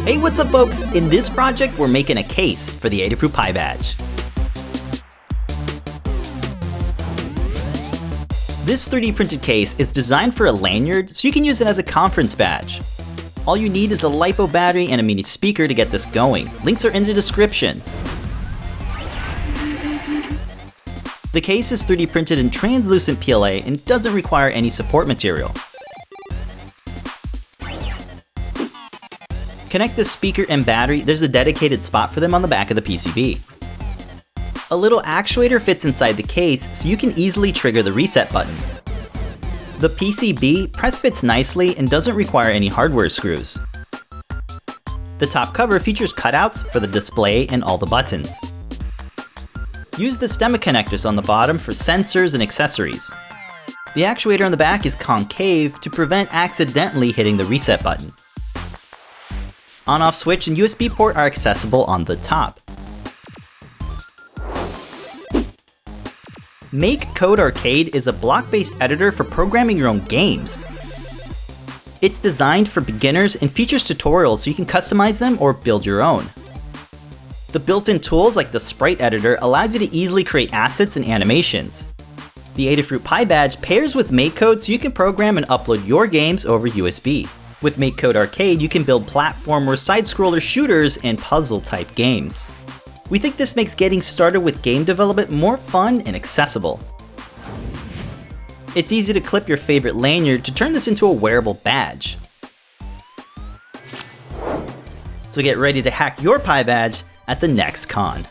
Hey, what's up folks? In this project, we're making a case for the Adafruit PyBadge. This 3D printed case is designed for a lanyard, so you can use it as a conference badge. All you need is a Lipo battery and a mini speaker to get this going. Links are in the description. The case is 3D printed in translucent PLA and doesn't require any support material. Connect the speaker and battery. There's a dedicated spot for them on the back of the PCB. A little actuator fits inside the case, so you can easily trigger the reset button. The PCB press fits nicely and doesn't require any hardware screws. The top cover features cutouts for the display and all the buttons. Use the stemma connectors on the bottom for sensors and accessories. The actuator on the back is concave to prevent accidentally hitting the reset button. On-off switch and USB port are accessible on the top. MakeCode Arcade is a block-based editor for programming your own games. It's designed for beginners and features tutorials so you can customize them or build your own. The built-in tools like the sprite editor allows you to easily create assets and animations. The Adafruit PyBadge pairs with MakeCode so you can program and upload your games over USB. With MakeCode Arcade, you can build platform or side-scroller shooters and puzzle-type games. We think this makes getting started with game development more fun and accessible. It's easy to clip your favorite lanyard to turn this into a wearable badge. So get ready to hack your PyBadge at the next con.